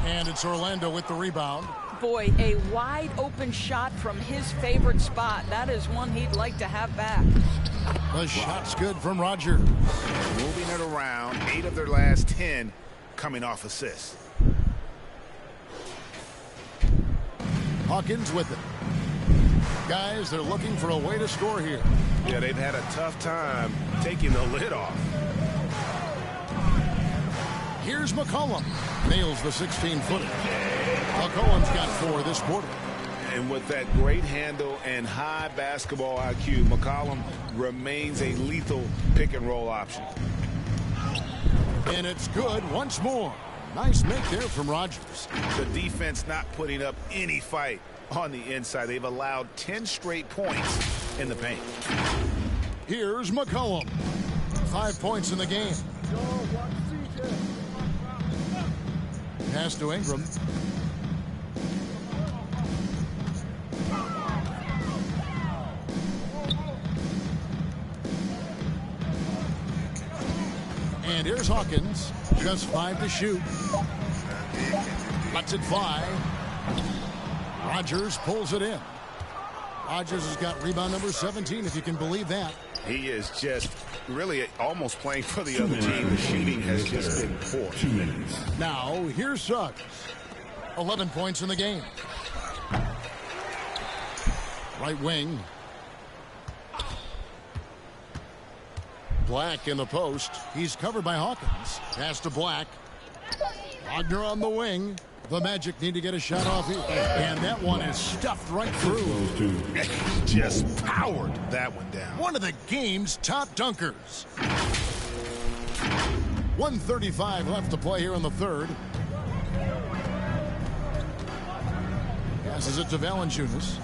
Speaker 5: And it's Orlando with the rebound.
Speaker 7: Boy, a wide open shot from his favorite spot. That is one he'd like to have back.
Speaker 5: The shot's good from Rogers.
Speaker 6: Moving it around. 8 of their last 10 coming off assists.
Speaker 5: Hawkins with it. Guys, they're looking for a way to score here.
Speaker 6: Yeah, they've had a tough time taking the lid off.
Speaker 5: Here's McCollum. Nails the 16-footer. McCollum's got 4 this quarter.
Speaker 6: And with that great handle and high basketball IQ, McCollum remains a lethal pick-and-roll option.
Speaker 5: And it's good once more. Nice make there from Rogers.
Speaker 6: The defense not putting up any fight on the inside. They've allowed 10 straight points in the paint.
Speaker 5: Here's McCollum. 5 points in the game. Pass to Ingram. And here's Hawkins. Just 5 to shoot. Lets it fly. Rogers pulls it in. Rogers has got rebound number 17, if you can believe that.
Speaker 6: He is just really almost playing for the other team. The shooting has just been poor.
Speaker 4: 2 minutes.
Speaker 5: Now, here's Suggs. 11 points in the game. Right wing. Black in the post. He's covered by Hawkins. Pass to Black. Wagner on the wing. The Magic need to get a shot off here. And that one is stuffed right through.
Speaker 6: Just powered that one down.
Speaker 5: One of the game's top dunkers. 1:35 left to play here in the third. Passes it to Valanciunas.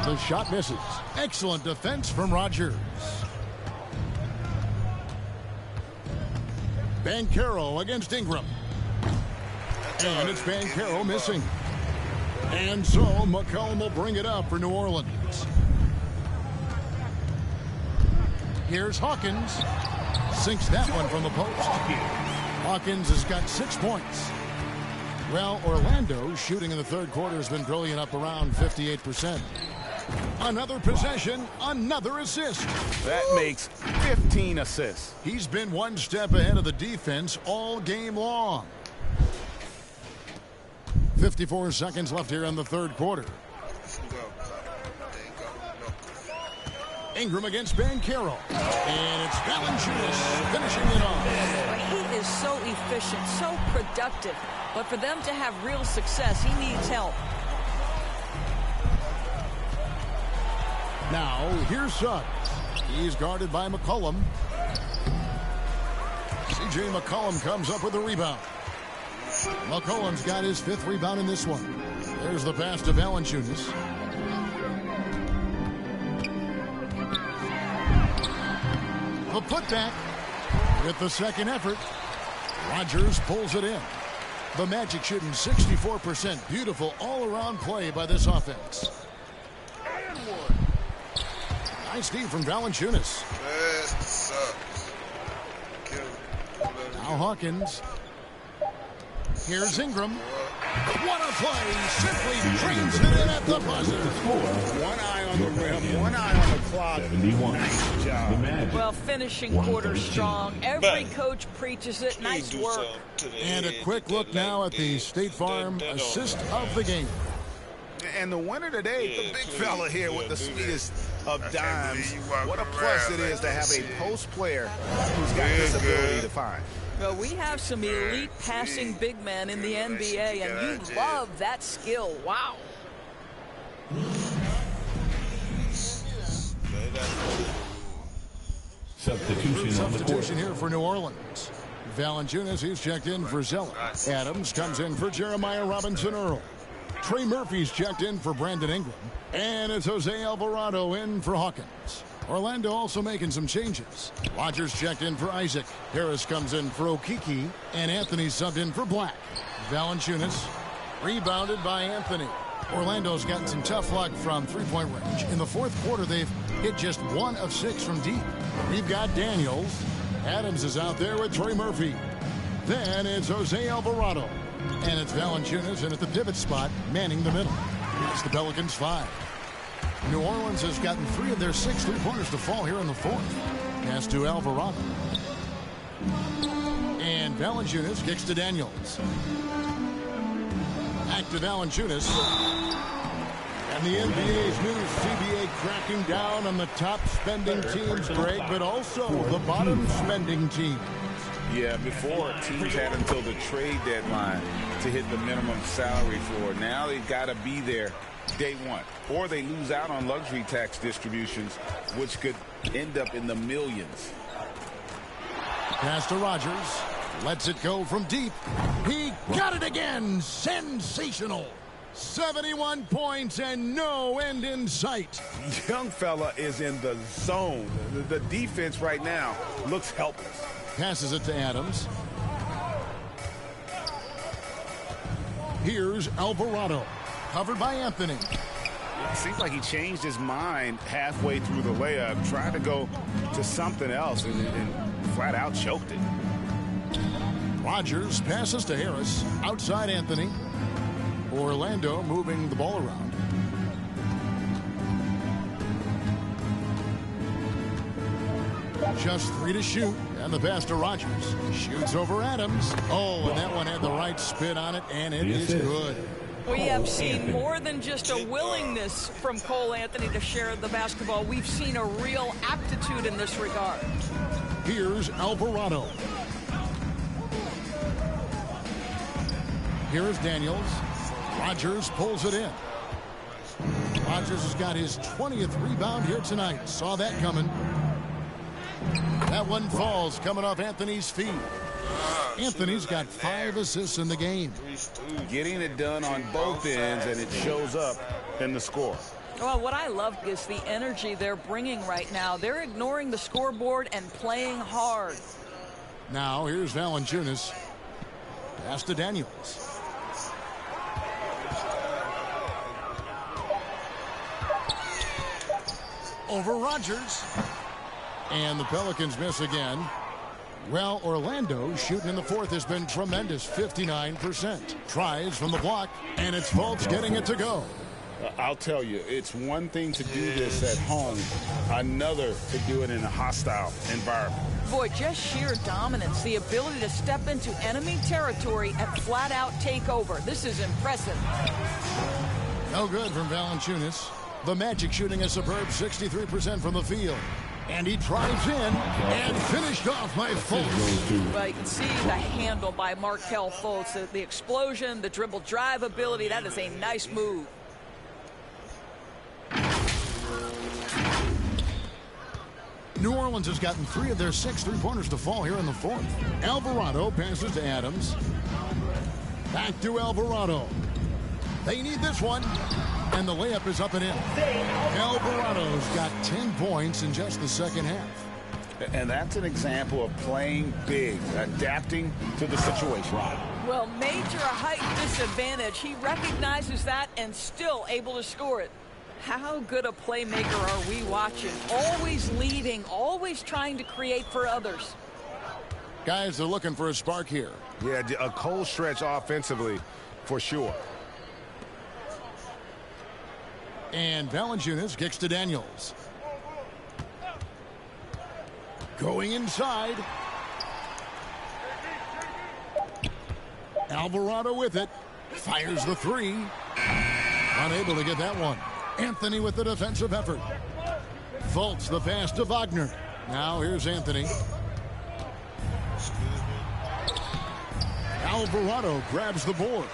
Speaker 5: The shot misses. Excellent defense from Rogers. Banchero against Ingram. And it's Banchero missing. And so McCollum will bring it up for New Orleans. Here's Hawkins. Sinks that one from the post. Hawkins has got 6 points. Well, Orlando shooting in the third quarter has been brilliant, up around 58%. Another possession, another assist.
Speaker 6: That makes 15 assists.
Speaker 5: He's been one step ahead of the defense all game long. 54 seconds left here in the third quarter. Ingram against Banchero. And it's Valanciunas finishing it off.
Speaker 7: He is so efficient, so productive. But for them to have real success, he needs help.
Speaker 5: Now, here's Suggs. He's guarded by McCollum. C.J. McCollum comes up with a rebound. McCollum's got his 5th rebound in this one. There's the pass to Valanciunas. The putback with the second effort. Rogers pulls it in. The Magic shooting 64%. Beautiful all-around play by this offense. Nice D from Valanciunas. Now Hawkins. Here's Ingram. What a play. Simply drains it in at the buzzer.
Speaker 6: One eye on the rim, one eye on the clock.
Speaker 4: 71.
Speaker 6: Nice job.
Speaker 7: Well, finishing quarter strong. Every coach preaches it. Nice work.
Speaker 5: And a quick look now at the State Farm assist of the game.
Speaker 6: And the winner today, the big fella here with the sweetest of dimes. What a plus it is to have a post player who's got this ability to find.
Speaker 7: Well, we have some elite passing big men in the NBA, and you love that skill. Wow.
Speaker 4: Substitution on the court.
Speaker 5: Here for New Orleans. Valanciunas, he's checked in for Zeller. Adams comes in for Jeremiah Robinson-Earl. Trey Murphy's checked in for Brandon Ingram. And it's Jose Alvarado in for Hawkins. Orlando also making some changes. Rogers checked in for Isaac. Harris comes in for Okiki. And Anthony subbed in for Black. Valanciunas rebounded by Anthony. Orlando's gotten some tough luck from three-point range. In the fourth quarter, they've hit just 1 of 6 from deep. We've got Daniels. Adams is out there with Trey Murphy. Then it's Jose Alvarado. And it's Valanciunas in at the pivot spot, manning the middle. It's the Pelicans 5. New Orleans has gotten 3 of their 6 three-pointers to fall here in the fourth. Pass to Alvarado. And Valanciunas kicks to Daniels. Back to Valanciunas. And the NBA's new CBA cracking down on the top spending teams, Greg, but also the bottom spending teams.
Speaker 6: Yeah, before teams had until the trade deadline to hit the minimum salary floor. Now they've got to be there day one, or they lose out on luxury tax distributions, which could end up in the millions.
Speaker 5: Pass to Rogers. Lets it go from deep. He got it again. Sensational. 71 points and no end in sight.
Speaker 6: Young fella is in the zone. The defense right now looks helpless.
Speaker 5: Passes it to Adams. Here's Alvarado. Covered by Anthony.
Speaker 6: It seems like he changed his mind halfway through the layup, tried to go to something else, and flat out choked it.
Speaker 5: Rogers passes to Harris. Outside Anthony. Orlando moving the ball around. Just 3 to shoot. And the pass to Rogers. Shoots over Adams. Oh, and that one had the right spin on it, and it is good.
Speaker 7: We have seen more than just a willingness from Cole Anthony to share the basketball. We've seen a real aptitude in this regard.
Speaker 5: Here's Alvarado. Here's Daniels. Rogers pulls it in. Rogers has got his 20th rebound here tonight. Saw that coming. That one falls coming off Anthony's feet. Anthony's got 5 assists in the game.
Speaker 6: Getting it done on both ends, and it shows up in the score.
Speaker 7: Well, what I love is the energy they're bringing right now. They're ignoring the scoreboard and playing hard.
Speaker 5: Now, here's Valanciunas. Pass to Daniels. Over Rogers. And the Pelicans miss again. Well, Orlando shooting in the fourth has been tremendous, 59%. Tries from the block, and it's Fultz getting it to go.
Speaker 6: I'll tell you, it's one thing to do this at home, another to do it in a hostile environment.
Speaker 7: Boy, just sheer dominance, the ability to step into enemy territory and flat out take over. This is impressive.
Speaker 5: No good from Valanciunas. The Magic shooting a superb 63% from the field. And he drives in and finished off by Fultz.
Speaker 7: Well, you can see the handle by Markelle Fultz. The explosion, the dribble drive ability, that is a nice move.
Speaker 5: New Orleans has gotten 3 of their 6 three-pointers to fall here in the fourth. Alvarado passes to Adams. Back to Alvarado. They need this one. And the layup is up and in. Alvarado's got 10 points in just the second half.
Speaker 6: And that's an example of playing big, adapting to the situation.
Speaker 7: Well, major height disadvantage. He recognizes that and still able to score it. How good a playmaker are we watching? Always leading, always trying to create for others.
Speaker 5: Guys, they're looking for a spark here.
Speaker 6: Yeah, a cold stretch offensively for sure.
Speaker 5: And Valanciunas kicks to Daniels. Going inside. Alvarado with it. Fires the 3. Unable to get that one. Anthony with the defensive effort. Fultz the pass to Wagner. Now here's Anthony. Alvarado grabs the board.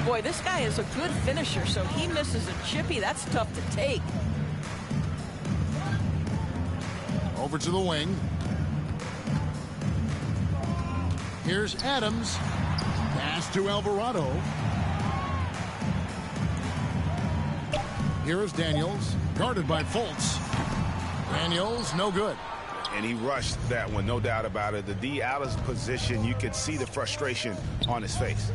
Speaker 7: Boy, this guy is a good finisher, so he misses a chippy. That's tough to take.
Speaker 5: Over to the wing. Here's Adams. Pass to Alvarado. Here is Daniels, guarded by Fultz. Daniels, no good.
Speaker 6: And he rushed that one, no doubt about it. The D out of position, you could see the frustration on his face.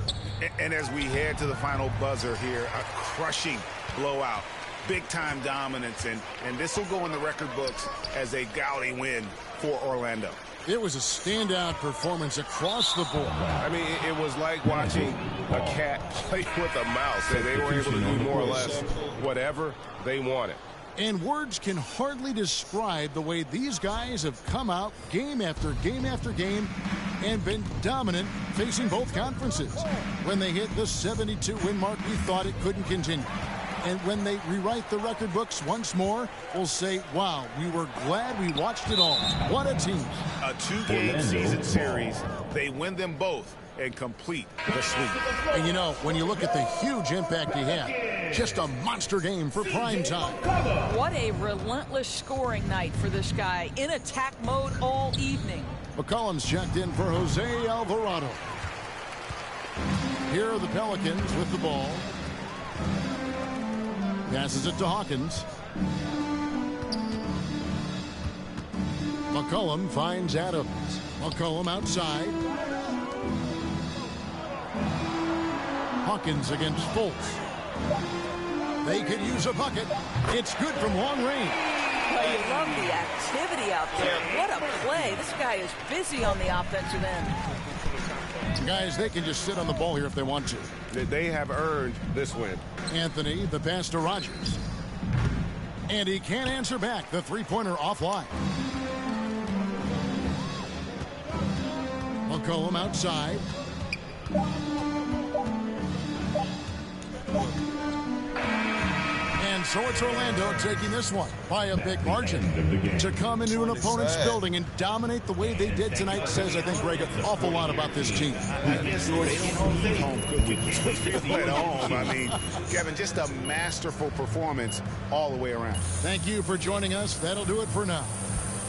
Speaker 6: And as we head to the final buzzer here, a crushing blowout, big-time dominance, and this will go in the record books as a gaudy win for Orlando.
Speaker 5: It was a standout performance across the board.
Speaker 11: I mean, it was like watching a cat play with a mouse. They were able to do more or less whatever they wanted.
Speaker 5: And words can hardly describe the way these guys have come out game after game after game and been dominant facing both conferences. When they hit the 72-win mark, we thought it couldn't continue. And when they rewrite the record books once more, we'll say, wow, we were glad we watched it all. What a team.
Speaker 6: A 2-game season series. They win them both and complete the sweep.
Speaker 5: And you know, when you look at the huge impact he had, just a monster game for prime time.
Speaker 7: What a relentless scoring night for this guy. In attack mode all evening.
Speaker 5: McCollum's checked in for Jose Alvarado. Here are the Pelicans with the ball. Passes it to Hawkins. McCollum finds Adams. McCollum outside. Hawkins against Fultz. They could use a bucket. It's good from long range.
Speaker 7: Well, you love the activity out there. What a play. This guy is busy on the offensive end.
Speaker 5: Guys, they can just sit on the ball here if they want to.
Speaker 11: They have earned this win.
Speaker 5: Anthony, the pass to Rogers. And he can't answer back. The three-pointer offline. McCollum outside. And so it's Orlando taking this one by a big margin. To come into an opponent's building and dominate the way they did tonight says, I think, Greg, an awful lot about this team.
Speaker 6: At home, I mean, Kevin, just a masterful performance all the way around.
Speaker 5: Thank you for joining us. That'll do it for now.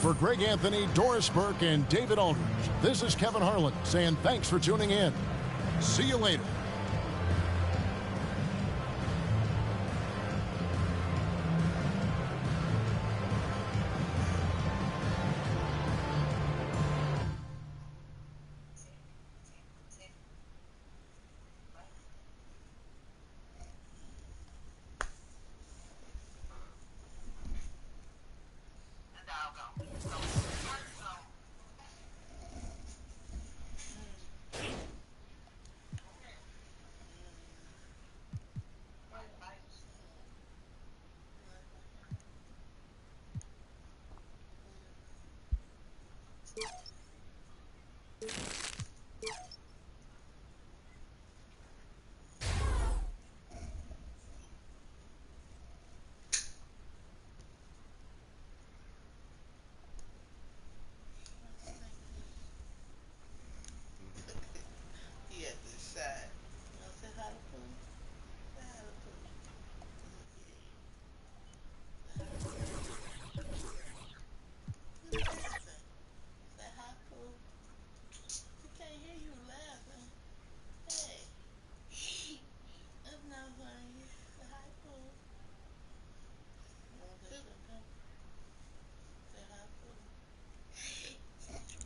Speaker 5: For Greg Anthony, Doris Burke, and David Aldridge, this is Kevin Harlan saying thanks for tuning in. See you later.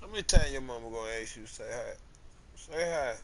Speaker 1: How many times your mama gonna ask you to say hi? Say hi.